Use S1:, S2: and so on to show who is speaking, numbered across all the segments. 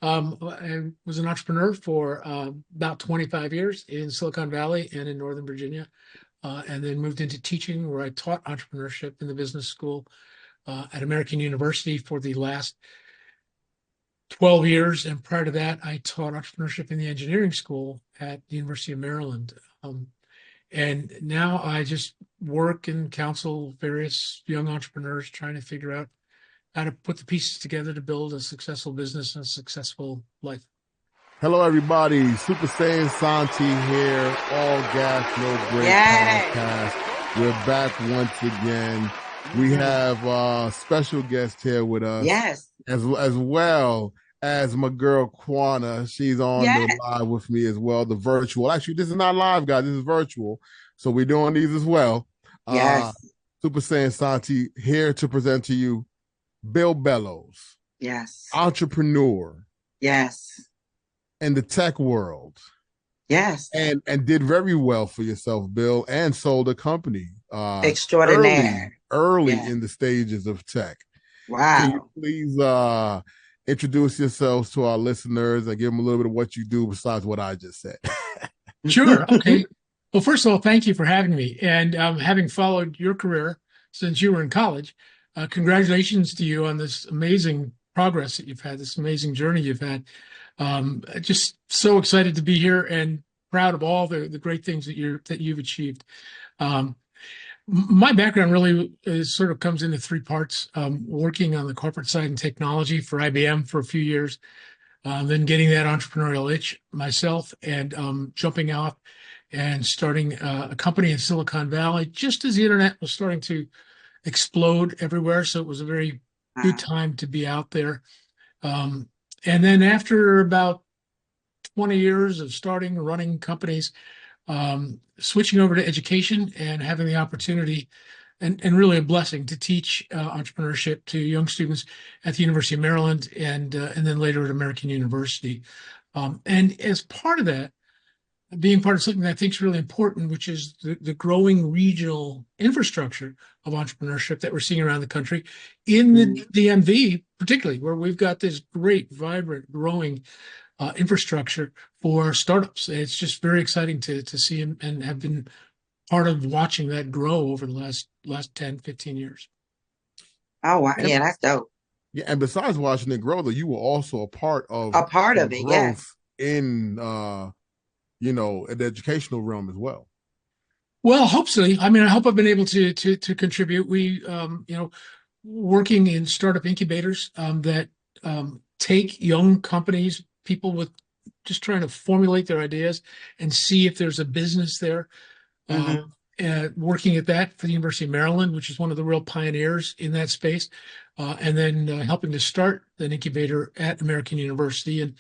S1: I was an entrepreneur for about 25 years in Silicon Valley and in Northern Virginia, and then moved into teaching where I taught entrepreneurship in the business school at American University for the last 12 years. And prior to that, I taught entrepreneurship in the engineering school at the University of Maryland. And now I just work and counsel various young entrepreneurs trying to figure out how to put the pieces together to build a successful business and a successful life.
S2: Hello, everybody. Super Saiyan Santi here. All gas, no break podcast. We're back once again. We have a special guest here with us.
S3: Yes.
S2: As well as my girl Kwana. She's on the live with me as well, the virtual. Actually, this is not live, guys. This is virtual. So we're doing these as well.
S3: Yes.
S2: Super Saiyan Santi here to present to you Bill Bellows.
S3: Yes.
S2: Entrepreneur.
S3: Yes.
S2: In the tech world.
S3: Yes.
S2: And did very well for yourself, Bill, and sold a company.
S3: Extraordinaire.
S2: Early in the stages of tech.
S3: Wow.
S2: Can you please introduce yourselves to our listeners and give them a little bit of what you do besides what I just said?
S1: Sure. Okay. Well, first of all, thank you for having me. And having followed your career since you were in college, congratulations to you on this amazing progress that you've had, this amazing journey you've had. Just so excited to be here and proud of all the great things that you've achieved. My background really sort of comes into three parts, working on the corporate side in technology for IBM for a few years, then getting that entrepreneurial itch myself and jumping out and starting a company in Silicon Valley just as the internet was starting to explode everywhere. So it was a very good time to be out there. And then after about 20 years of starting, running companies, switching over to education and having the opportunity and really a blessing to teach entrepreneurship to young students at the University of Maryland and then later at American University. And as part of that, being part of something that I think is really important, which is the growing regional infrastructure of entrepreneurship that we're seeing around the country in the DMV, particularly where we've got this great, vibrant, growing infrastructure for startups. It's just very exciting to see and have been part of watching that grow over the last 10, 15 years.
S3: Oh, wow. Yeah, that's dope.
S2: Yeah, and besides watching it grow, though, you were also a part of
S3: it,
S2: growth in the educational realm as well.
S1: Well, hopefully. I mean, I hope I've been able to contribute. We, working in startup incubators that take young companies, people with just trying to formulate their ideas and see if there's a business there. Working at that for the University of Maryland, which is one of the real pioneers in that space, and then helping to start an incubator at American University and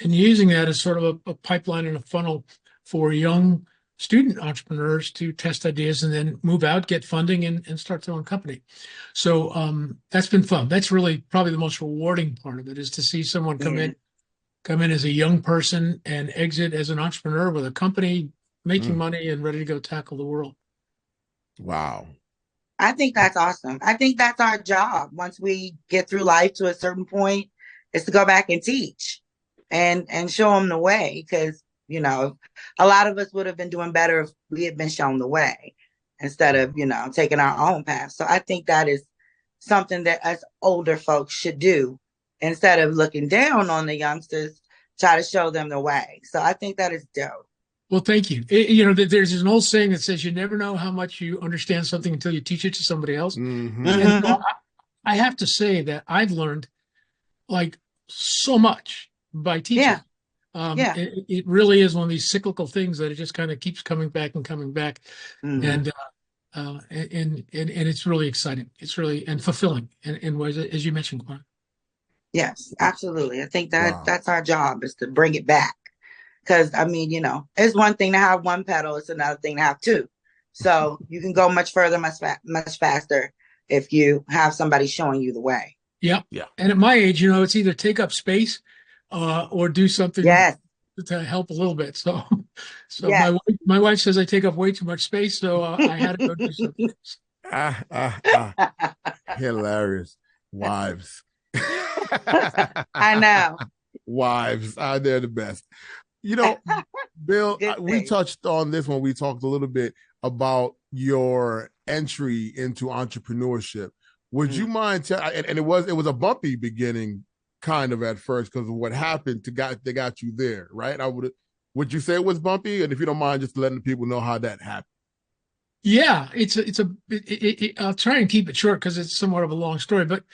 S1: using that as sort of a pipeline and a funnel for young student entrepreneurs to test ideas and then move out, get funding, and start their own company. So that's been fun. That's really probably the most rewarding part of it, is to see someone come in as a young person and exit as an entrepreneur with a company, making money and ready to go tackle the world.
S2: Wow.
S3: I think that's awesome. I think that's our job. Once we get through life to a certain point, is to go back and teach and show them the way. Because, a lot of us would have been doing better if we had been shown the way instead of, taking our own path. So I think that is something that us older folks should do instead of looking down on the youngsters, try to show them the way. So I think that is dope.
S1: Well, thank you. There's an old saying that says you never know how much you understand something until you teach it to somebody else. And so I have to say that I've learned so much by teaching. It really is one of these cyclical things that it just kind of keeps coming back and coming back. And it's really exciting. It's really and fulfilling in ways, as you mentioned, Quan.
S3: Yes, absolutely. I think that's our job, is to bring it back. Because, it's one thing to have one pedal. It's another thing to have two. So you can go much further, much faster if you have somebody showing you the way.
S1: Yeah. And at my age, it's either take up space or do something to help a little bit. So my wife says I take up way too much space, so I had to go do something.
S2: Hilarious. Wives.
S3: I know.
S2: wives. They're the best. You know, Bill,
S3: Good
S2: we
S3: thing.
S2: touched on this when we talked a little bit about your entry into entrepreneurship. Would you mind and it was a bumpy beginning kind of at first because of what happened they got you there, right? Would you say it was bumpy? And if you don't mind just letting the people know how that happened.
S1: Yeah, I'll try and keep it short because it's somewhat of a long story, but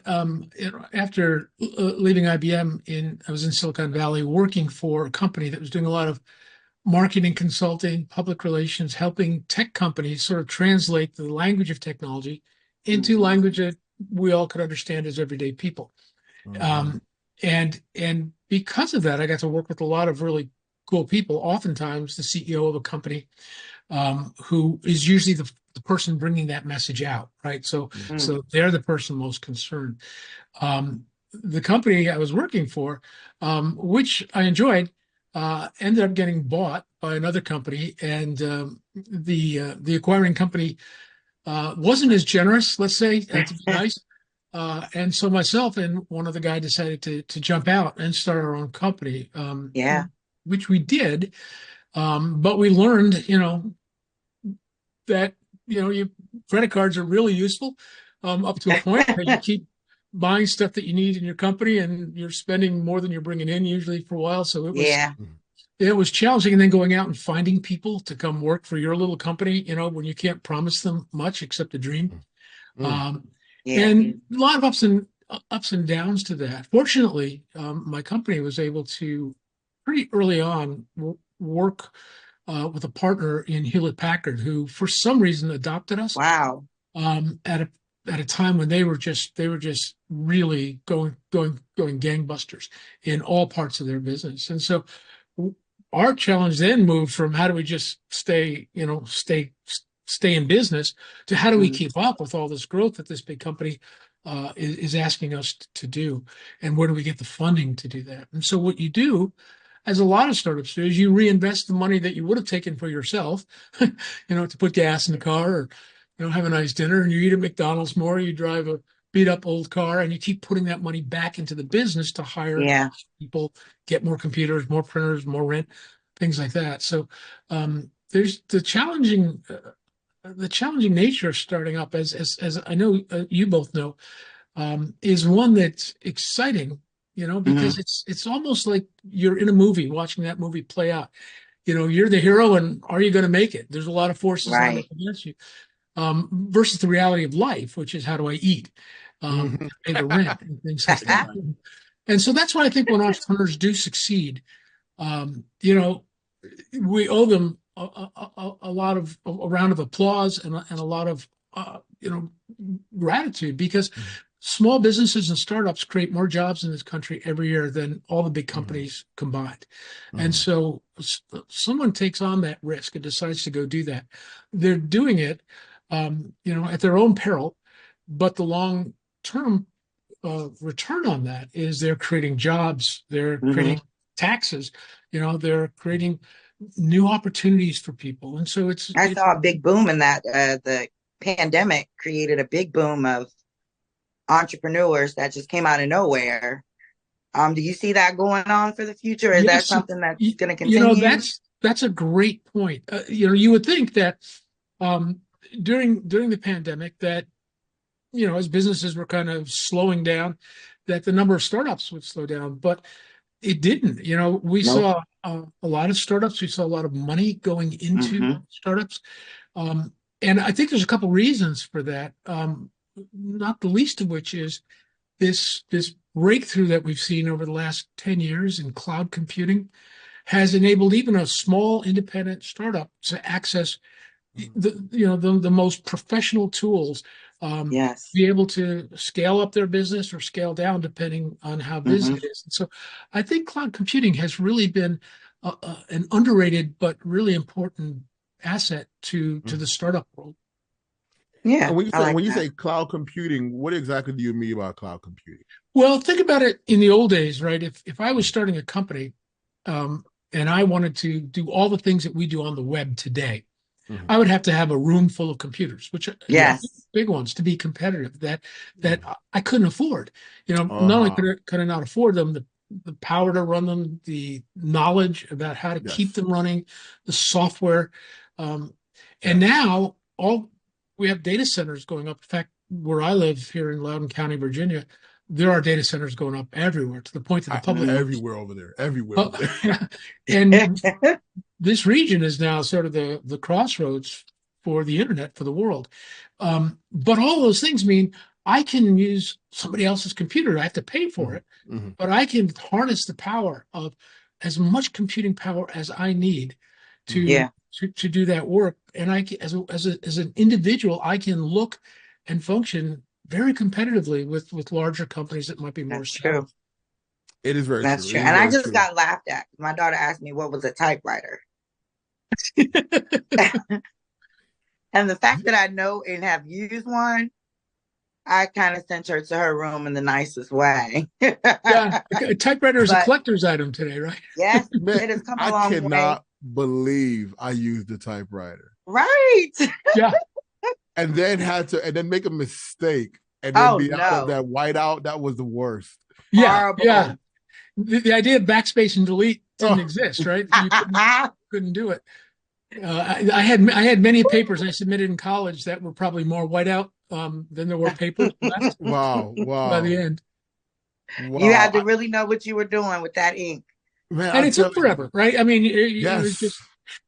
S1: after leaving IBM, I was in Silicon Valley working for a company that was doing a lot of marketing consulting, public relations, helping tech companies sort of translate the language of technology into language that we all could understand as everyday people. And because of that, I got to work with a lot of really cool people. Oftentimes, the CEO of a company who is usually the person bringing that message out, right? So they're the person most concerned. The company I was working for, which I enjoyed, ended up getting bought by another company, and the acquiring company wasn't as generous, let's say, to be nice. And so myself and one other guy decided to jump out and start our own company. Which we did. But we learned, that, your credit cards are really useful up to a point because you keep buying stuff that you need in your company and you're spending more than you're bringing in usually for a while. So it was challenging. And then going out and finding people to come work for your little company, when you can't promise them much except a dream. And a lot of ups and downs to that. Fortunately, my company was able to pretty early on work with a partner in Hewlett Packard who, for some reason, adopted us.
S3: Wow.
S1: At a time when they were just really going gangbusters in all parts of their business. And so our challenge then moved from how do we just stay in business to how do we keep up with all this growth that this big company is asking us to do, and where do we get the funding to do that? And so what you do, as a lot of startups do, is you reinvest the money that you would have taken for yourself, to put gas in the car or, have a nice dinner, and you eat at McDonald's more, you drive a beat up old car, and you keep putting that money back into the business to hire people, get more computers, more printers, more rent, things like that. So there's the challenging nature of starting up, as I know you both know, is one that's exciting, because it's almost like you're in a movie watching that movie play out. You're the hero, and are you going to make it? There's a lot of forces lined up against you, versus the reality of life, which is how do I eat, pay the rent, and things like that. And so that's why I think when entrepreneurs do succeed, we owe them a lot of a round of applause and a lot of gratitude, because small businesses and startups create more jobs in this country every year than all the big companies combined. And so someone takes on that risk and decides to go do that. They're doing it, at their own peril, but the long-term return on that is they're creating jobs, they're creating taxes, they're creating new opportunities for people. And so
S3: I saw a big boom in that. The pandemic created a big boom of entrepreneurs that just came out of nowhere. Do you see that going on for the future? Is that something that's going to continue?
S1: That's a great point. You would think that during the pandemic that, as businesses were kind of slowing down, that the number of startups would slow down, but it didn't. We saw a lot of startups. We saw a lot of money going into startups. And I think there's a couple reasons for that. Not the least of which is this breakthrough that we've seen over the last 10 years in cloud computing has enabled even a small independent startup to access the most professional tools, be able to scale up their business or scale down depending on how busy it is. And so I think cloud computing has really been an underrated but really important asset to the startup world.
S3: Yeah.
S2: And when you say cloud computing, what exactly do you mean by cloud computing?
S1: Well, think about it in the old days, right? If I was starting a company and I wanted to do all the things that we do on the web today, I would have to have a room full of computers, which big ones to be competitive that I couldn't afford. Not only could I not afford them, the power to run them, the knowledge about how to keep them running, the software. And now we have data centers going up. In fact, where I live here in Loudoun County, Virginia, there are data centers going up everywhere to the point that the public
S2: everywhere over there.
S1: And this region is now sort of the crossroads for the internet for the world. But all those things mean I can use somebody else's computer. I have to pay for it, but I can harness the power of as much computing power as I need to do that work. And I can, as an individual, I can look and function very competitively with larger companies that might be more
S3: true.
S2: It is very true.
S3: That's true. And I just got laughed at. My daughter asked me what was a typewriter. And the fact that I know and have used one, I kind of sent her to her room in the nicest way.
S1: Yeah, a typewriter is a collector's item today, right?
S3: Yes, it has come a long way.
S2: I cannot believe I used the typewriter.
S3: Right.
S1: Yeah.
S2: And then make a mistake and then be out of that whiteout. That was the worst.
S1: Yeah.
S3: Horrible.
S1: Yeah. The idea of backspace and delete didn't exist, right? You couldn't do it. I had many papers I submitted in college that were probably more whiteout than there were papers left.
S2: Wow.
S1: By the end.
S2: Wow.
S3: You had to really know what you were doing with that ink.
S2: Man,
S1: and it took forever, right? I mean, it was just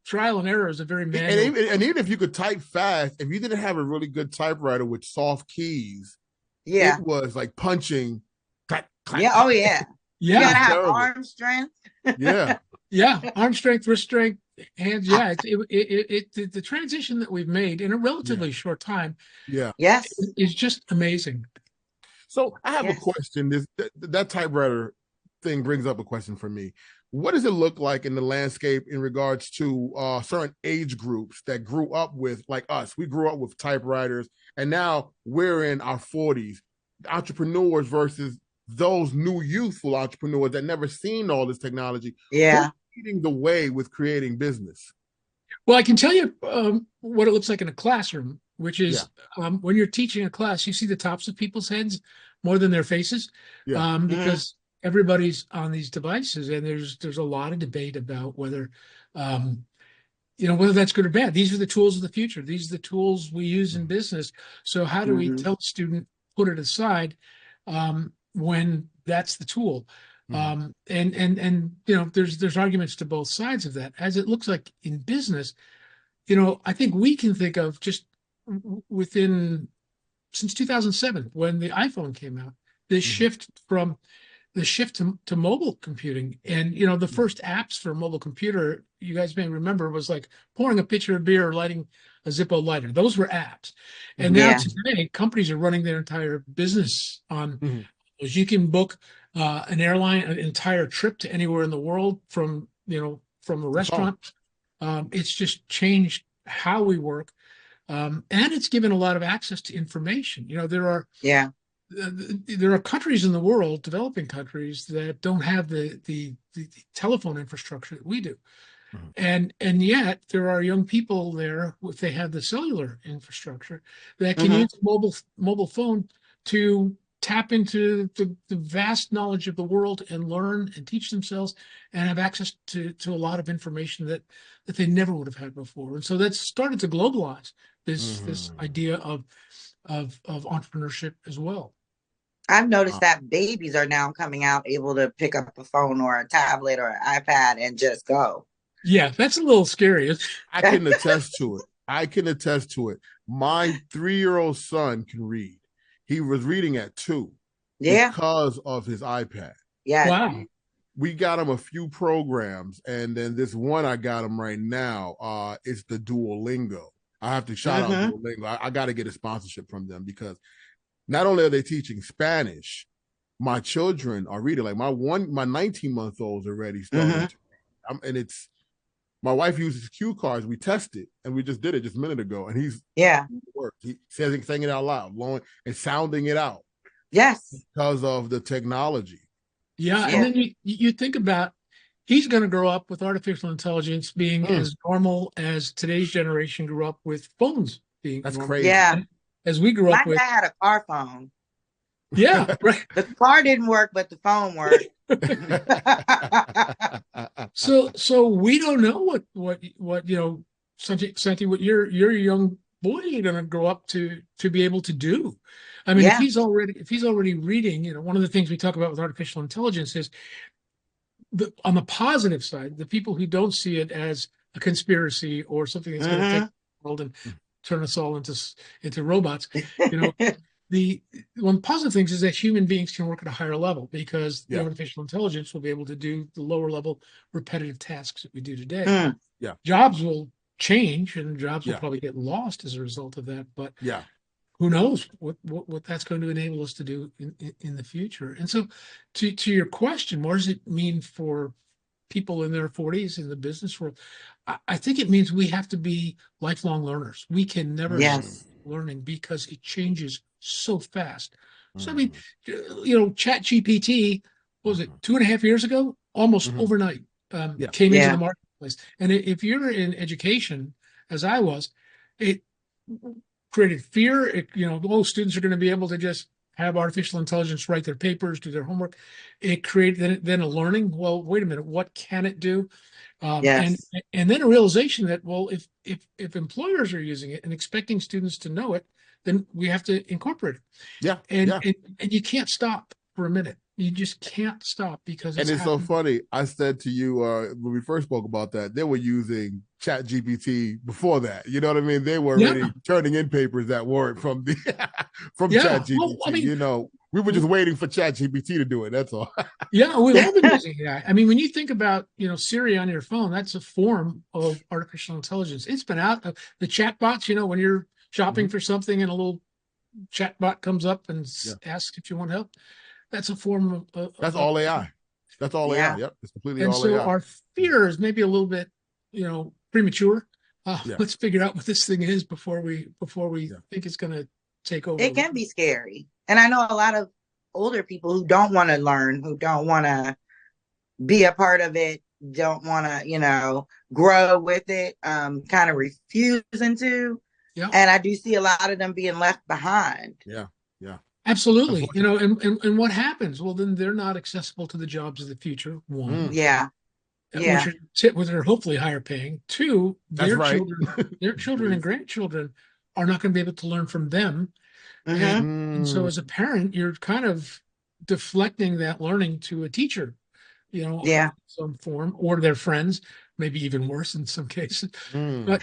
S1: trial and error is a very manual.
S2: And even if you could type fast, if you didn't have a really good typewriter with soft keys,
S3: it
S2: was like punching.
S3: Yeah. Oh, yeah.
S1: Yeah.
S3: You gotta have arm strength.
S2: Yeah.
S1: Yeah. Arm strength, wrist strength, hands. Yeah. The transition that we've made in a relatively short time.
S2: Yeah.
S3: Yes.
S1: Is just amazing.
S2: So I have a question. That typewriter thing brings up a question for me. What does it look like in the landscape in regards to certain age groups that grew up with, like us? We grew up with typewriters, and now we're in our 40s. Entrepreneurs versus those new youthful entrepreneurs that never seen all this technology.
S3: Yeah.
S2: Who's leading the way with creating business?
S1: Well, I can tell you what it looks like in a classroom, which is when you're teaching a class, you see the tops of people's heads more than their faces, because everybody's on these devices, and there's a lot of debate about whether whether that's good or bad. These are the tools of the future. These are the tools we use in business. So how do we tell the student put it aside when that's the tool? And there's arguments to both sides of that. As it looks like in business, I think we can think of just since 2007 when the iPhone came out, this shift to mobile computing. And the first apps for a mobile computer, you guys may remember, was like pouring a pitcher of beer or lighting a Zippo lighter. Those were apps. And now today, companies are running their entire business on those. You can book an airline, an entire trip to anywhere in the world from a restaurant. It's just changed how we work. And it's given a lot of access to information. There are countries in the world, developing countries, that don't have the telephone infrastructure that we do. And yet there are young people there, if they have the cellular infrastructure, that can use mobile phone to tap into the vast knowledge of the world and learn and teach themselves and have access to a lot of information that they never would have had before. And so that's started to globalize this idea of entrepreneurship as well.
S3: I've noticed that babies are now coming out able to pick up a phone or a tablet or an iPad and just go.
S1: Yeah, that's a little scary.
S2: I can attest to it. My 3-year-old son can read. He was reading at 2 because of his iPad.
S3: Yeah.
S1: Wow.
S2: We got him a few programs, and then this one I got him right now, it's the Duolingo. I have to shout out Duolingo. I got to get a sponsorship from them, because not only are they teaching Spanish, my children are reading. Like my 19-month-old's already started. And it's, my wife uses cue cards. We tested, and we just did it just a minute ago. And he's he says, saying it out loud, blowing and sounding it out.
S3: Yes,
S2: because of the technology.
S1: Yeah, and then you think about, he's going to grow up with artificial intelligence being as normal as today's generation grew up with phones being.
S2: That's normal. Crazy.
S3: Yeah,
S1: as we grew up with.
S3: My dad had a car phone,
S1: Yeah, right.
S3: The car didn't work, but the phone worked.
S1: So we don't know what Santi, what your young boy are going to grow up to be able to do. I mean,
S3: Yeah.
S1: if he's already reading, one of the things we talk about with artificial intelligence is on the positive side, the people who don't see it as a conspiracy or something that's going to take the world and turn us all into robots, the one of the positive things is that human beings can work at a higher level because the artificial intelligence will be able to do the lower level repetitive tasks that we do today.
S2: Yeah.
S1: Jobs will change and jobs will probably get lost as a result of that. But who knows what that's going to enable us to do in the future. And so to your question, what does it mean for people in their 40s in the business world? I think it means we have to be lifelong learners. We can never stop learning because it changes so fast. So I mean, Chat GPT, what was it, 2.5 years ago? Almost overnight came into the marketplace. And if you're in education, as I was, it created fear. Students are going to be able to just have artificial intelligence write their papers, do their homework. It created then a learning. Well, wait a minute, what can it do? And then a realization that, well, if employers are using it and expecting students to know it, then we have to incorporate it. And you can't stop for a minute. You just can't stop because
S2: it's so funny. I said to you when we first spoke about that, they were using Chat GPT before that. You know what I mean? They were already turning in papers that weren't from Chat GPT. Well, I mean, we were just waiting for Chat GPT to do it. That's all.
S1: Yeah, we've all been using AI. I mean, when you think about Siri on your phone, that's a form of artificial intelligence. It's been out. The chatbots, when you're shopping for something and a little chatbot comes up and asks if you want help. That's a form of
S2: that's all AI. That's all AI. Yep, it's completely all AI.
S1: And so our fear is maybe a little bit, premature. Let's figure out what this thing is before we think it's going to take over.
S3: It can be scary, and I know a lot of older people who don't want to learn, who don't want to be a part of it, don't want to, grow with it, kind of refusing to. Yeah. And I do see a lot of them being left behind.
S2: Yeah.
S1: Absolutely. And what happens? Well, then they're not accessible to the jobs of the future. One. Which are hopefully higher paying. Two, their children and grandchildren are not going to be able to learn from them. And so as a parent, you're kind of deflecting that learning to a teacher, in some form, or their friends, maybe even worse in some cases. But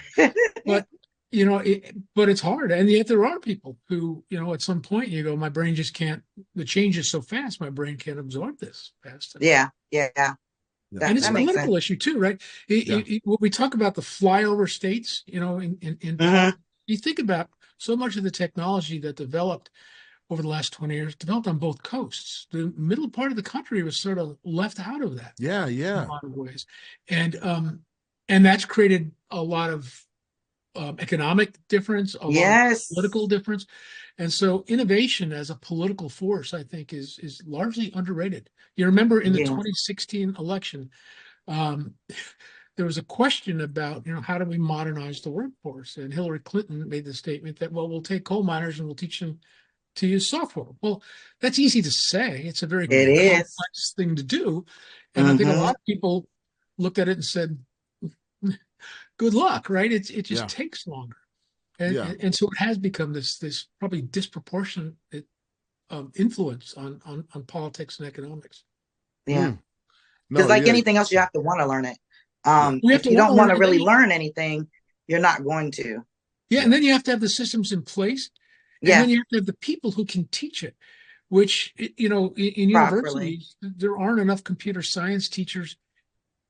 S1: but it's hard. And yet there are people who, at some point you go, my brain just can't, the change is so fast, my brain can't absorb this fast enough. And it's a political issue too, right? When we talk about the flyover states, you think about so much of the technology that developed over the last 20 years, developed on both coasts. The middle part of the country was sort of left out of that. In a lot of ways. And that's created a lot of economic difference, a lot of political difference. And so innovation as a political force, I think, is largely underrated. You remember in the 2016 election, there was a question about, how do we modernize the workforce? And Hillary Clinton made the statement that, well, we'll take coal miners and we'll teach them to use software. Well, that's easy to say. It's a very complex thing to do. And I think a lot of people looked at it and said, good luck, right? It just takes longer. And so it has become this probably disproportionate influence on politics and economics.
S3: Because anything else, you have to want to learn it. If you don't want to really learn anything, you're not going to.
S1: And then you have to have the systems in place. And then you have to have the people who can teach it, which, in universities, there aren't enough computer science teachers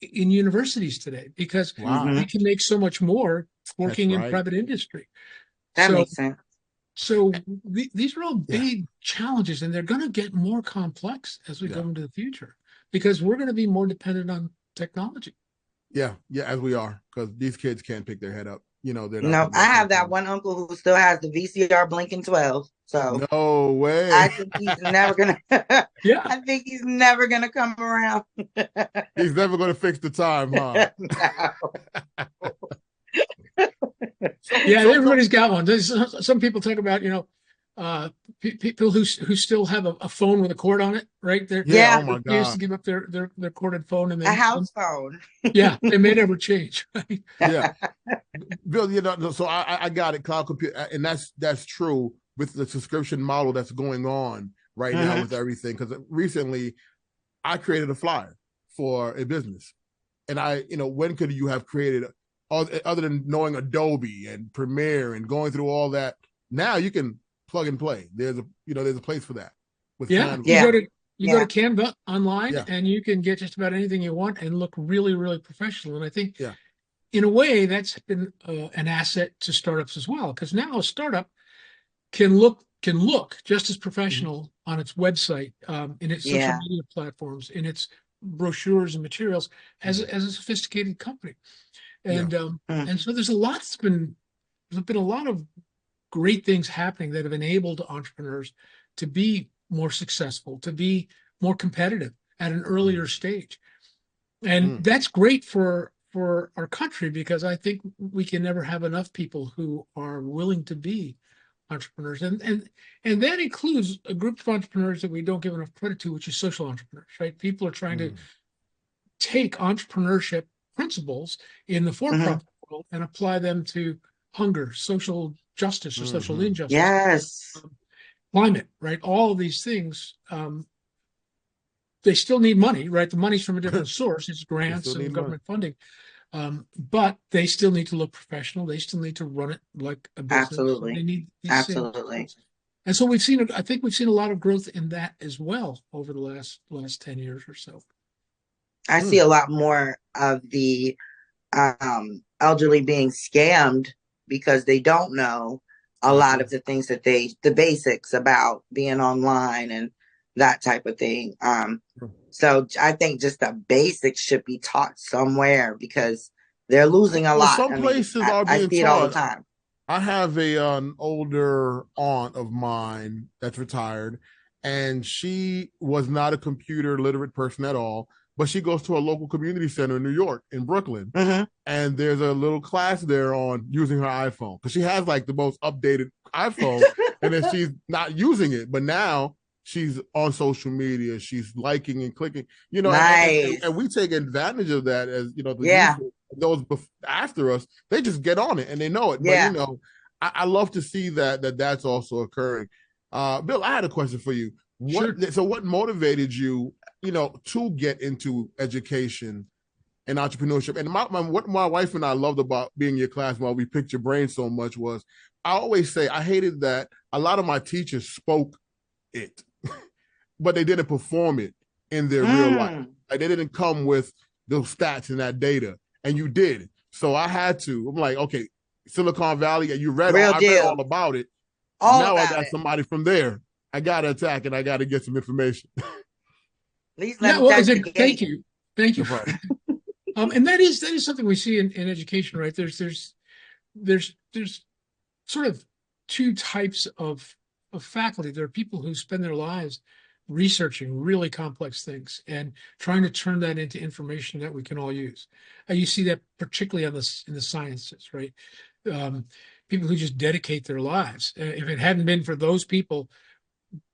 S1: in universities today because we can make so much more working in private industry.
S3: That makes sense.
S1: So these are all big challenges, and they're going to get more complex as we go into the future because we're going to be more dependent on technology.
S2: As we are, because these kids can't pick their head up. They're
S3: not. No, I have that one uncle who still has the VCR blinking 12. So
S2: no way.
S3: I think he's never gonna. I think he's never gonna come around.
S2: He's never gonna fix the time, huh?
S1: Everybody's got one. Some people talk about, People who still have a phone with a cord on it, right?
S2: Yeah.
S3: Yeah.
S2: Oh my
S1: They used
S2: God.
S1: to give up their corded phone, and
S3: A
S1: then
S3: house phone.
S1: yeah, they may never change. Right?
S2: Yeah. Bill, so I got it, cloud computer, and that's true with the subscription model that's going on right now with everything. Because recently, I created a flyer for a business, and when could you have created other than knowing Adobe and Premiere and going through all that? Now you can plug and play. There's a place for that with
S1: Yeah,
S2: Canva.
S1: you go to Canva online,
S2: Yeah,
S1: and you can get just about anything you want and look really, really professional. And I think,
S2: yeah,
S1: in a way, that's been an asset to startups as well, because now a startup can look just as professional on its website, in its social
S3: Yeah.
S1: media platforms, in its brochures and materials as a sophisticated company.
S2: yeah.
S1: And so there's been a lot of great things happening that have enabled entrepreneurs to be more successful, to be more competitive at an earlier stage. And that's great for our country, because I think we can never have enough people who are willing to be entrepreneurs. And that includes a group of entrepreneurs that we don't give enough credit to, which is social entrepreneurs, right? People are trying to take entrepreneurship principles in the for-profit world and apply them to hunger, social justice, or social injustice,
S3: Yes.
S1: climate, right? All of these things, they still need money, right? The money's from a different source. It's
S2: They
S1: grants
S2: still
S1: and
S2: need money.
S1: government funding. But they still need to look professional. They still need to run it like a business.
S3: Absolutely.
S1: They need these
S3: Absolutely.
S1: things. And so I think we've seen a lot of growth in that as well over the last 10 years or so.
S3: I see a lot more of the elderly being scammed because they don't know a lot of the things that the basics about being online and that type of thing. So I think just the basics should be taught somewhere, because they're losing a
S2: Well,
S3: lot.
S2: some
S3: I mean,
S2: places are
S3: I
S2: being
S3: see it all the
S2: taught.
S3: time.
S2: I have an older aunt of mine that's retired, and she was not a computer literate person at all, but she goes to a local community center in New York, in Brooklyn, and there's a little class there on using her iPhone, because she has like the most updated iPhone, and then she's not using it, but now she's on social media, she's liking and clicking,
S3: Nice.
S2: and we take advantage of that as the
S3: Yeah.
S2: youth. Those after us, they just get on it and they know it.
S3: Yeah.
S2: But I love to see that's also occurring. Bill, I had a question for you. So what motivated you, to get into education and entrepreneurship? And what my wife and I loved about being in your class while we picked your brain so much was, I always say I hated that a lot of my teachers spoke it, but they didn't perform it in their real life. Like, they didn't come with those stats and that data, and you did. So I'm like, okay, Silicon Valley, and I read all about it. Now I got somebody from there. I got to attack, and I got to get some information.
S3: At least let them
S1: thank you. Right. And that is something we see in education, right? There's sort of two types of faculty. There are people who spend their lives researching really complex things and trying to turn that into information that we can all use. You see that particularly in the sciences, right? People who just dedicate their lives. If it hadn't been for those people,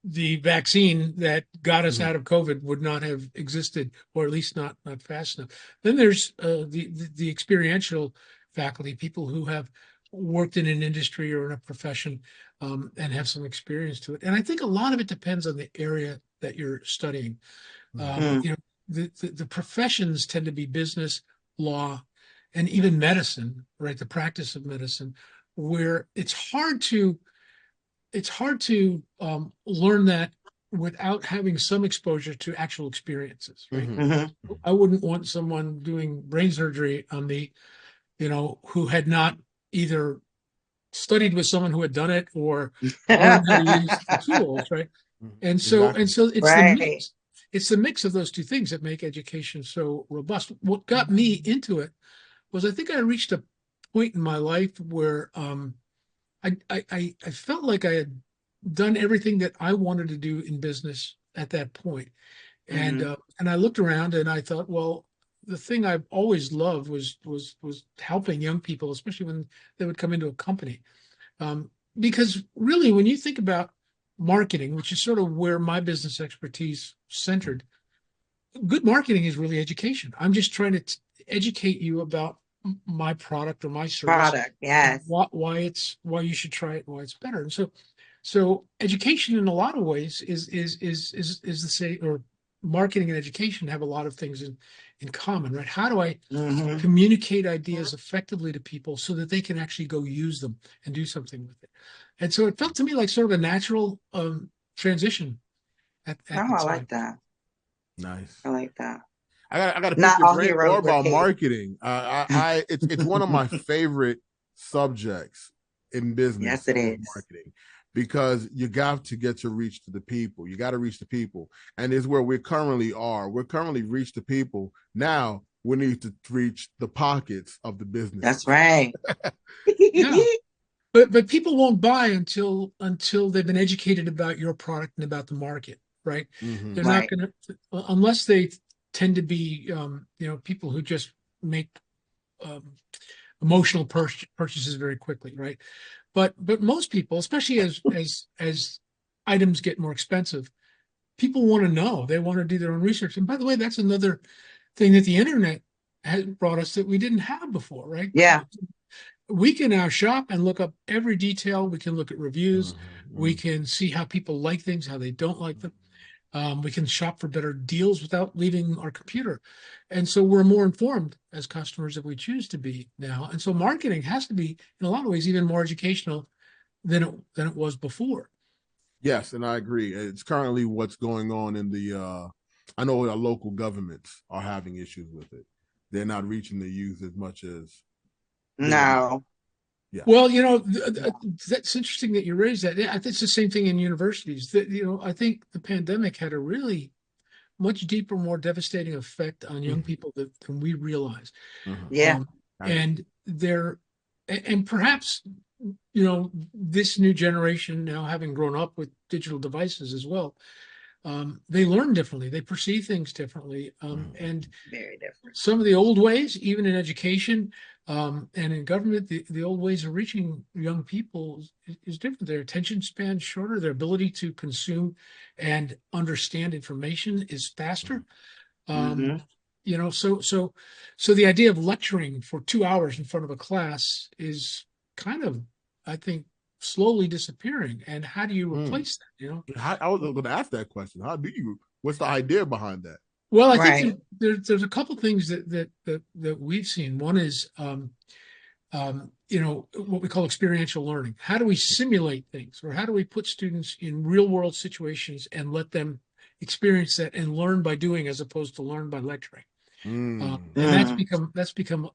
S1: the vaccine that got us out of COVID would not have existed, or at least not fast enough. Then there's the experiential faculty, people who have worked in an industry or in a profession, and have some experience to it. And I think a lot of it depends on the area that you're studying. The professions tend to be business, law, and even medicine, right? The practice of medicine, where it's hard to learn that without having some exposure to actual experiences, right? I wouldn't want someone doing brain surgery on me, who had not either studied with someone who had done it or learned how to use the tools, right? And so it's the mix. It's the mix of those two things that make education so robust. What got me into it was, I think I reached a point in my life where I felt like I had done everything that I wanted to do in business at that point. And I looked around and I thought, well, the thing I've always loved was helping young people, especially when they would come into a company. because really, when you think about marketing, which is sort of where my business expertise centered, good marketing is really education. I'm just trying to educate you about my product or my service,
S3: Product, yes.
S1: why you should try it, and why it's better. And so education in a lot of ways is the same, or marketing and education have a lot of things in common, right? How do I communicate ideas effectively to people so that they can actually go use them and do something with it? And so it felt to me like sort of a natural transition at
S3: Oh,
S1: the
S3: I
S1: time.
S3: like that.
S2: Nice.
S3: I like that.
S2: I got to pick
S3: Not
S2: your
S3: all
S2: brain
S3: heroes
S2: more
S3: wear
S2: about
S3: capes.
S2: marketing. It's one of my favorite subjects in business.
S3: Yes, it is.
S2: Marketing, because you got to get your reach to the people. You got to reach the people, and is where we currently are. We're currently reached the people. Now we need to reach the pockets of the business.
S3: That's right.
S1: Yeah. But people won't buy until they've been educated about your product and about the market, right? They're not going to, unless they tend to be people who just make emotional purchases very quickly, right? But most people, especially as items get more expensive, people want to know. They want to do their own research. And by the way, that's another thing that the internet has brought us that we didn't have before, right?
S3: Yeah.
S1: We can now shop and look up every detail. We can look at reviews. We can see how people like things, how they don't like them. We can shop for better deals without leaving our computer. And so we're more informed as customers if we choose to be now. And so marketing has to be, in a lot of ways, even more educational than it was before.
S2: Yes, and I agree. It's currently what's going on in the I know our local governments are having issues with it. They're not reaching the youth as much as
S3: No.
S2: Yeah.
S1: Well, that's interesting that you raised that. I think it's the same thing in universities. That I think the pandemic had a really much deeper, more devastating effect on young people than we realize.
S3: Yeah.
S1: And perhaps this new generation, now having grown up with digital devices as well, they learn differently. They perceive things differently. And
S3: very different.
S1: Some of the old ways, even in education and in government, the old ways of reaching young people is different. Their attention span is shorter. Their ability to consume and understand information is faster. So the idea of lecturing for 2 hours in front of a class is kind of, I think, slowly disappearing. And how do you replace that?
S2: I was going to ask that question. What's the idea behind that?
S1: Well, I think there's a couple things that we've seen. One is, what we call experiential learning. How do we simulate things, or how do we put students in real world situations and let them experience that and learn by doing, as opposed to learn by lecturing? And that's become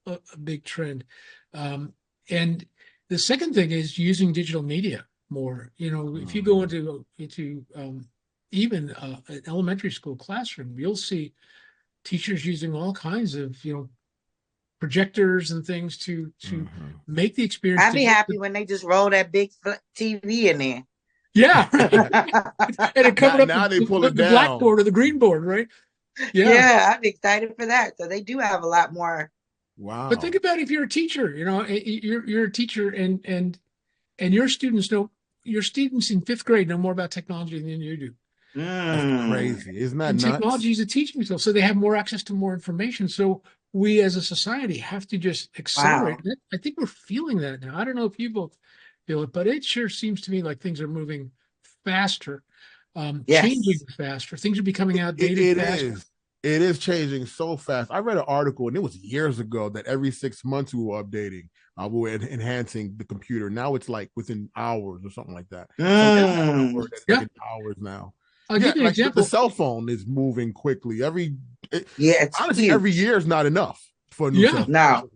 S1: a big trend. And the second thing is using digital media more. If you go into even an elementary school classroom, you'll see teachers using all kinds of projectors and things to make the experience.
S3: I'd be happy when they just roll that big TV in there.
S1: Yeah, and it covered
S2: now
S1: up
S2: they pull it
S1: the
S2: down.
S1: blackboard or the green board, right?
S3: Yeah, I'm excited for that. So they do have a lot more.
S2: Wow.
S1: But think about if you're a teacher, you're a teacher and your students in fifth grade know more about technology than you do.
S2: That's crazy. Isn't that nuts?
S1: Technology is a teaching tool, so they have more access to more information. So we as a society have to just accelerate. Wow. I think we're feeling that now. I don't know if you both feel it, but it sure seems to me like things are moving faster, changing faster. Things are becoming outdated faster.
S2: It is changing so fast. I read an article, and it was years ago, that every 6 months we were updating, we were enhancing the computer. Now it's like within hours or something like that. Like hours now.
S1: I'll give you an example.
S2: The cell phone is moving quickly. Honestly,
S3: huge.
S2: every year is not enough for a new cell phone.
S3: No.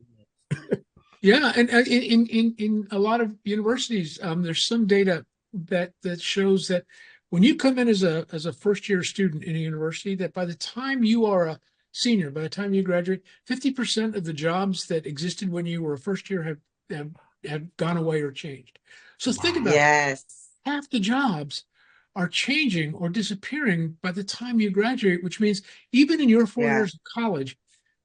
S1: Yeah, and in a lot of universities, there's some data that shows that when you come in as a first year student in a university, that by the time you are a senior, by the time you graduate, 50% of the jobs that existed when you were a first year have gone away or changed. So think about it. Half the jobs are changing or disappearing by the time you graduate, which means even in your 4 years of college,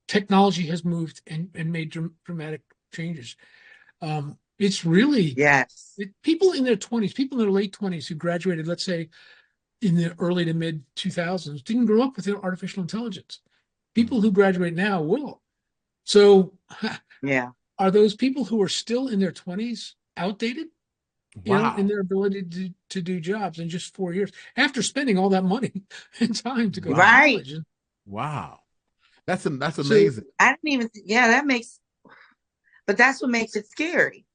S1: technology has moved and made dramatic changes. It's really
S3: Yes.
S1: people in their 20s, people in their late 20s who graduated, let's say in the early to mid 2000s, didn't grow up with artificial intelligence. People who graduate now will. So
S3: Yeah.
S1: are those people who are still in their 20s outdated, in
S2: Wow.
S1: their ability to do jobs in just 4 years after spending all that money and time to go to
S2: Wow.
S3: Right.
S1: college?
S2: Wow. That's
S1: So
S2: amazing.
S3: I didn't even, yeah, but that's what makes it scary.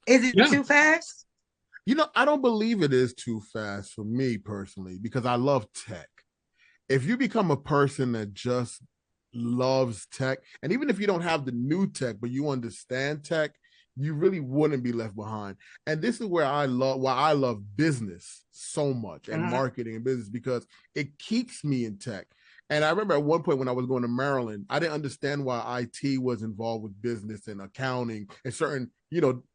S3: Is it
S1: yeah,
S3: too fast?
S2: I don't believe it is too fast for me personally because I love tech. If you become a person that just loves tech, and even if you don't have the new tech, but you understand tech, you really wouldn't be left behind. And this is why I love business so much and
S3: Mhm.
S2: marketing and business because it keeps me in tech. And I remember at one point when I was going to Maryland, I didn't understand why IT was involved with business and accounting and certain,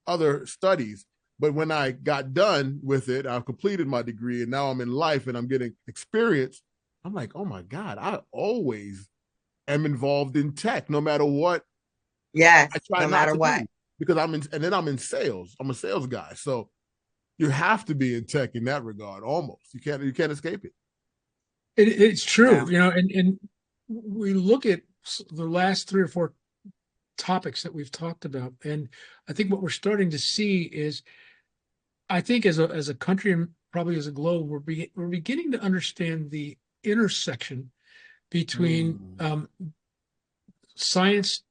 S2: other studies. But when I got done with it, I've completed my degree and now I'm in life and I'm getting experience. I'm like, oh my God, I always am involved in tech, no matter what
S3: Yes,
S2: I try
S3: no
S2: not
S3: matter
S2: to
S3: what.
S2: do because I'm in sales. I'm a sales guy. So you have to be in tech in that regard almost. You can't escape it.
S1: it's true,
S3: No.
S1: and we look at the last three or four topics that we've talked about, and I think what we're starting to see is, I think as a country and probably as a globe, we're beginning to understand the intersection between
S2: Mm,
S1: science,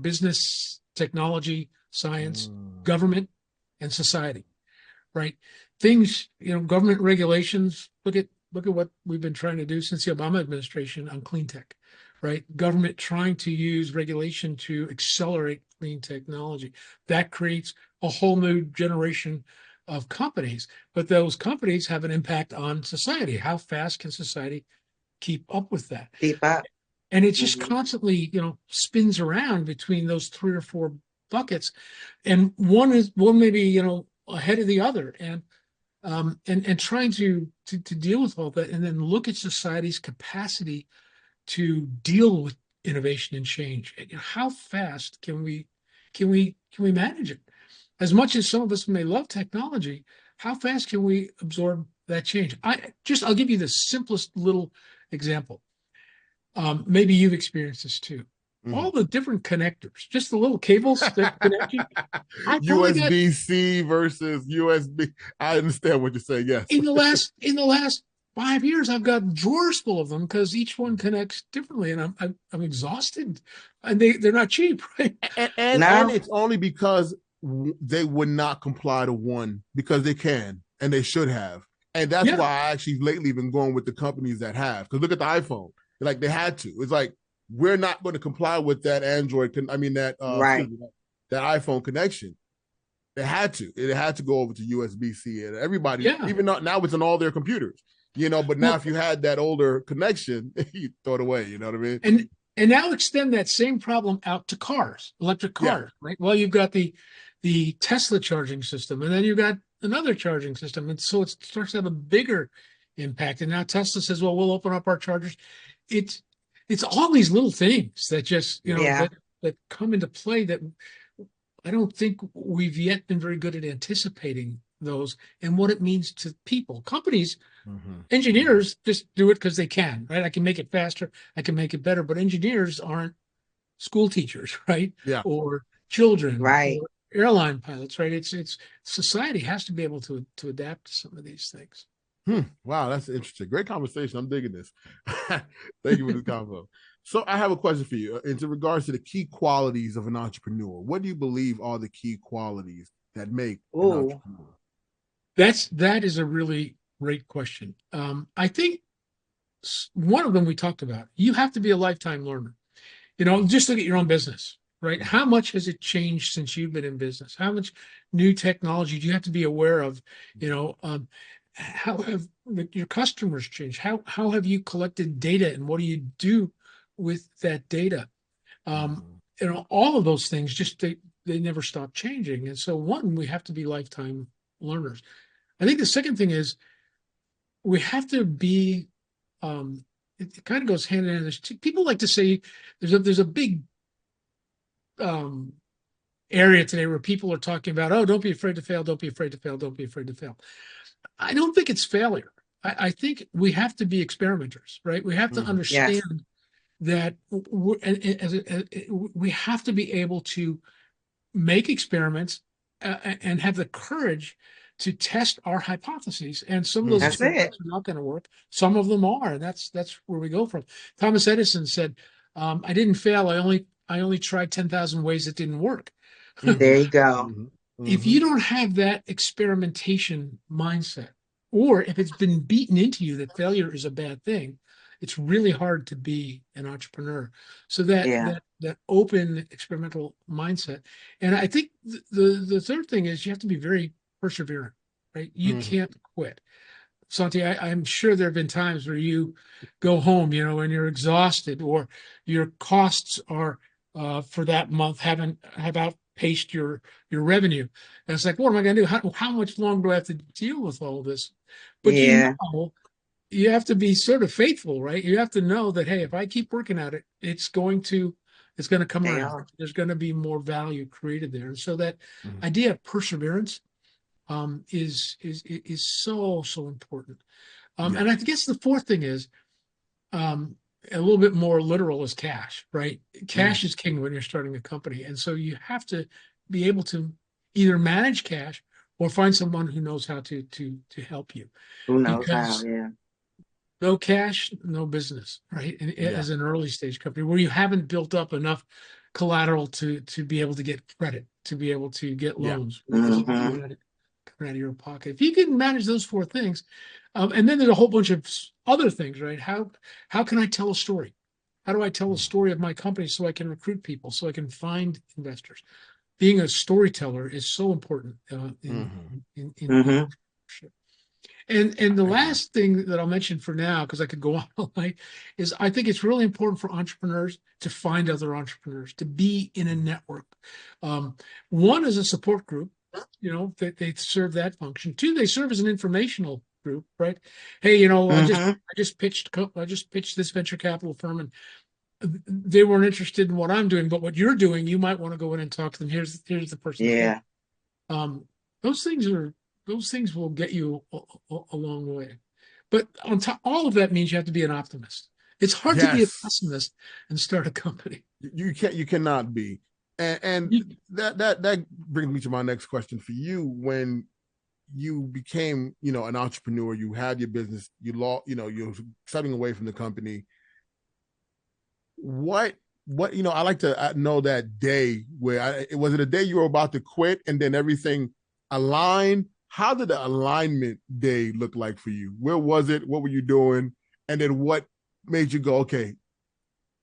S1: business, technology, science,
S2: mm,
S1: government, and society, right? Things, government regulations. Look at what we've been trying to do since the Obama administration on clean tech, right? Government trying to use regulation to accelerate clean technology. That creates a whole new generation of companies, but those companies have an impact on society. How fast can society keep up with that?
S3: Keep up.
S1: And it just
S3: Mhm.
S1: constantly, spins around between those three or four buckets, and one may be, ahead of the other, and trying to deal with all that, and then look at society's capacity to deal with innovation and change. And, how fast can we manage it? As much as some of us may love technology, how fast can we absorb that change? I'll give you the simplest little example. Maybe you've experienced this too.
S2: mhm.
S1: All the different connectors, just the little cables that connect you. I probably got
S2: USB-C versus USB. I understand what you're saying. Yes.
S1: in the last 5 years, I've got drawers full of them because each one connects differently, and I'm exhausted, and they're not cheap, right?
S2: And
S3: No.
S2: it's only because they would not comply to one because they can and they should have. And that's
S1: Yeah,
S2: why I actually lately been going with the companies that have. Because look at the iPhone. Like they had to. It's like we're not going to comply with that Android. Excuse
S3: Right.
S2: me, that iPhone connection. They had to. It had to go over to USB C, and everybody,
S1: yeah.
S2: even though now it's on all their computers. But now
S1: Well,
S2: if you had that older connection, you throw it away. You know what I mean?
S1: and now extend that same problem out to cars, electric
S2: Yeah.
S1: cars, right? Well, you've got the Tesla charging system, and then you've got another charging system, and so it starts to have a bigger impact. And now Tesla says, "Well, we'll open up our chargers." It's it's all these little things that just
S2: Yeah.
S3: Yeah.
S1: that come into play that I don't think we've yet been very good at anticipating those and what it means to people. Companies,
S2: Mm-hmm. Mm-hmm.
S1: engineers just do it because they can, right? I can make it faster, I can make it better, but engineers aren't school teachers, right?
S2: Yeah.
S1: Or children
S3: Right.
S1: or airline pilots, right? It's society has to be able to adapt to some of these things.
S2: Wow, that's interesting. Great conversation. I'm digging this. Thank you for this convo. So I have a question for you. In regards to the key qualities of an entrepreneur, what do you believe are the key qualities that make an
S3: Ooh.
S2: entrepreneur?
S1: That is a really great question. I think one of them we talked about. You have to be a lifetime learner. Just look at your own business, right?
S2: Mhm.
S1: How much has it changed since you've been in business? How much new technology do you have to be aware of? How have your customers changed? How have you collected data, and what do you do with that data? Um,
S2: Mhm.
S1: all of those things just they never stop changing. And so, one, we have to be lifetime learners. I think the second thing is we have to be. It kind of goes hand in hand. People like to say there's a big um, area today where people are talking about, oh, don't be afraid to fail, don't be afraid to fail, don't be afraid to fail. I don't think it's failure. I think we have to be experimenters, right? We have to
S3: Yes.
S1: understand that we have to be able to make experiments and have the courage to test our hypotheses. And some of those
S3: That's it.
S1: experiments are not going to work. Some of them are, and that's where we go from. Thomas Edison said, "I didn't fail. I only tried 10,000 ways that didn't work."
S3: There you go.
S1: If you don't have that experimentation mindset, or if it's been beaten into you that failure is a bad thing, it's really hard to be an entrepreneur. So that open experimental mindset. And I think the third thing is you have to be very perseverant, right? You can't quit. Santi, I'm sure there have been times where you go home, and you're exhausted, or your costs are for that month have outpaced your revenue. And it's like, what am I going to do? How much longer do I have to deal with all of this? But you have to be sort of faithful, right? You have to know that, hey, if I keep working at it, it's going to come around. There's going to be more value created there. And so that idea of perseverance is so important. And I guess the fourth thing is a little bit more literal is cash, right? Cash is king when you're starting a company. And so you have to be able to either manage cash or find someone who knows how to help you.
S3: Who knows how,
S1: No cash, no business, right? And as an early stage company where you haven't built up enough collateral to be able to get credit, to be able to get loans. Coming out of your pocket. If you can manage those four things, and then there's a whole bunch of other things, right? How can I tell a story? How do I tell a story of my company so I can recruit people, so I can find investors? Being a storyteller is so important in entrepreneurship. And the last thing that I'll mention for now, because I could go on all night, is I think it's really important for entrepreneurs to find other entrepreneurs, to be in a network. One is a support group, they serve that function. Two, they serve as an informational group, right? Hey, I just pitched this venture capital firm, and they weren't interested in what I'm doing, but what you're doing, you might want to go in and talk to them. Here's the person.
S3: Yeah.
S1: Those things will get you a long way. But on top, all of that means you have to be an optimist. It's hard to be a pessimist and start a company.
S2: You cannot be. And that brings me to my next question for you. When you became, an entrepreneur, you had your business, you're stepping away from the company. What I like to know that day where was it a day you were about to quit and then everything aligned? How did the alignment day look like for you? Where was it? What were you doing? And then what made you go, okay,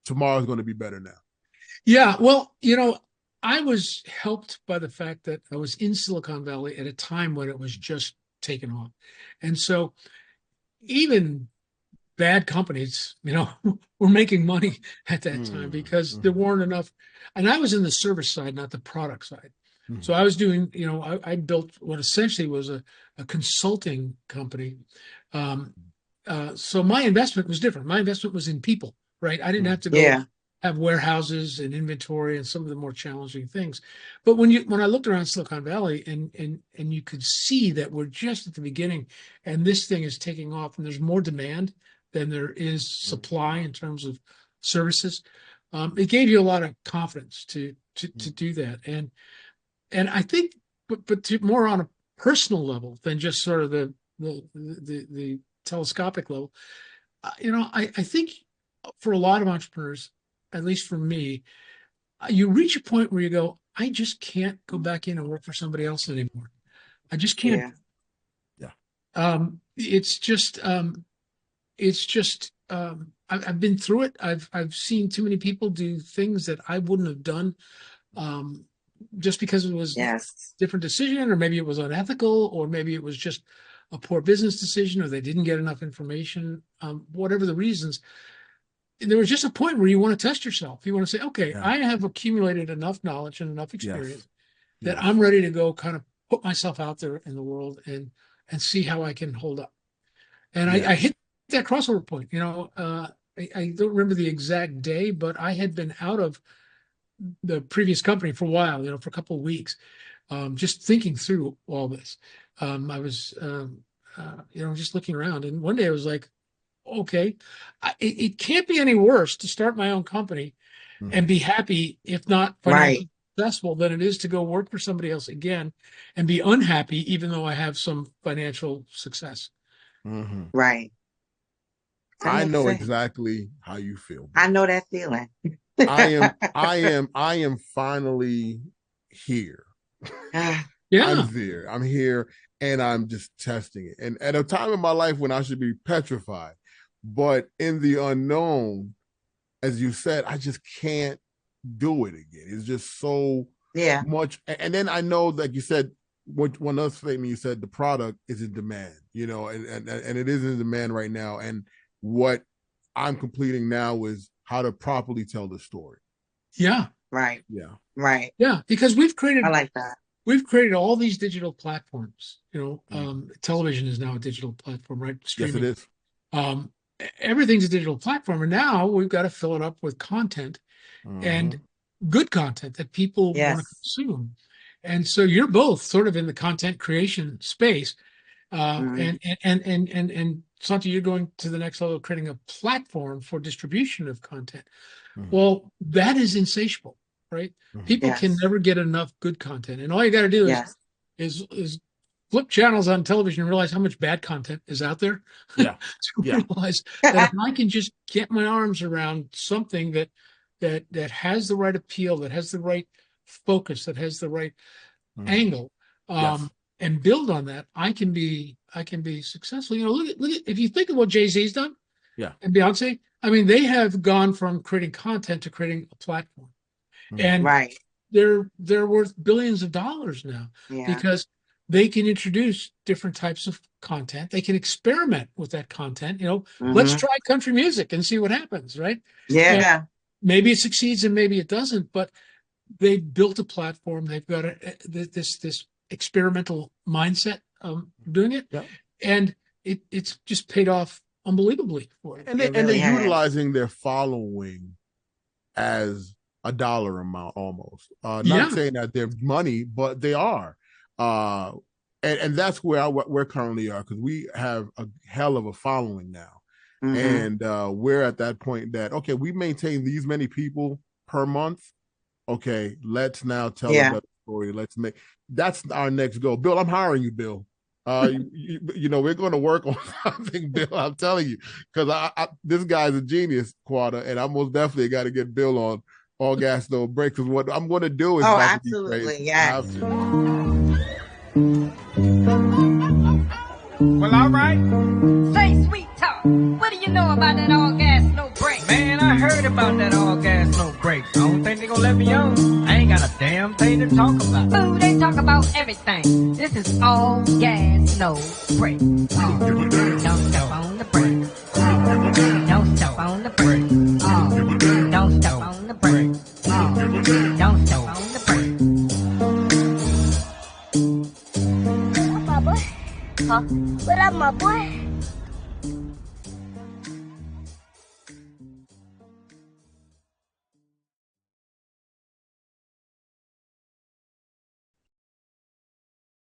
S2: tomorrow's going to be better now?
S1: Yeah, well, I was helped by the fact that I was in Silicon Valley at a time when it was just taking off. And so even bad companies, were making money at that time because there weren't enough. And I was in the service side, not the product side. So I was doing, I built what essentially was a consulting company. So my investment was different. My investment was in people, right? I didn't have to go have warehouses and inventory and some of the more challenging things. But when I looked around Silicon Valley and you could see that we're just at the beginning and this thing is taking off and there's more demand than there is supply in terms of services, it gave you a lot of confidence to do that. And I think, but more on a personal level than just sort of the telescopic level, I think for a lot of entrepreneurs, at least for me, you reach a point where you go, I just can't go back in and work for somebody else anymore. I just can't. It's just I've been through it. I've seen too many people do things that I wouldn't have done. Just because it was a different decision, or maybe it was unethical, or maybe it was just a poor business decision, or they didn't get enough information, whatever the reasons. There was just a point where you want to test yourself. You want to say, okay, I have accumulated enough knowledge and enough experience that I'm ready to go kind of put myself out there in the world and see how I can hold up. And I hit that crossover point. I don't remember the exact day, but I had been out of the previous company for a while, for a couple of weeks, just thinking through all this. I was, just looking around, and one day I was like, okay, it can't be any worse to start my own company and be happy, if not financially successful, than it is to go work for somebody else again and be unhappy, even though I have some financial success.
S3: Right.
S2: I know exactly how you feel.
S3: I know that feeling.
S2: I am finally here.
S1: Yeah.
S2: I'm here, and I'm just testing it. And at a time in my life when I should be petrified, but in the unknown, as you said, I just can't do it again. It's just so much. And then I know, like you said, one other statement you said, the product is in demand, and it is in demand right now. And what I'm completing now is how to properly tell the story.
S1: Yeah.
S3: Right.
S2: Yeah.
S3: Right.
S1: Yeah. Because we've created all these digital platforms. Television is now a digital platform, right? Streaming.
S2: Yes, it is.
S1: Everything's a digital platform, and now we've got to fill it up with content and good content that people want to consume. And so you're both sort of in the content creation space, and Santi, you're going to the next level, creating a platform for distribution of content. Well, that is insatiable, right? People can never get enough good content, and all you got to do is flip channels on television and realize how much bad content is out there. To realize that if I can just get my arms around something that has the right appeal, that has the right focus, that has the right angle, and build on that, I can be successful. Look at if you think of what Jay-Z's done, and Beyonce. I mean, they have gone from creating content to creating a platform, and they're worth billions of dollars now because they can introduce different types of content. They can experiment with that content. Let's try country music and see what happens, right?
S3: Yeah.
S1: And maybe it succeeds and maybe it doesn't, but they built a platform. They've got this experimental mindset of doing it, and it's just paid off unbelievably for it.
S2: And they're utilizing their following as a dollar amount almost. Not saying that they're money, but they are. And that's where we're currently are, because we have a hell of a following now. And we're at that point that, okay, we maintain these many people per month. Okay, let's now tell a better story. That's our next goal. Bill, I'm hiring you, Bill. We're going to work on something, Bill. I'm telling you, because this guy's a genius, Quada, and I most definitely got to get Bill on All Gas No Break, because what I'm going to do is
S3: absolutely,
S4: Well, all right. Say, sweet talk. What do you know about that all gas, no break? Man, I heard about that all gas, no break. I don't think they gonna let me on. I ain't got a damn thing to talk about. Ooh, they talk about everything. This is all gas, no break. Don't step on the brake. Don't step on the brake. Don't step on the brake. Don't step on the brake.
S5: Huh? What up, my boy?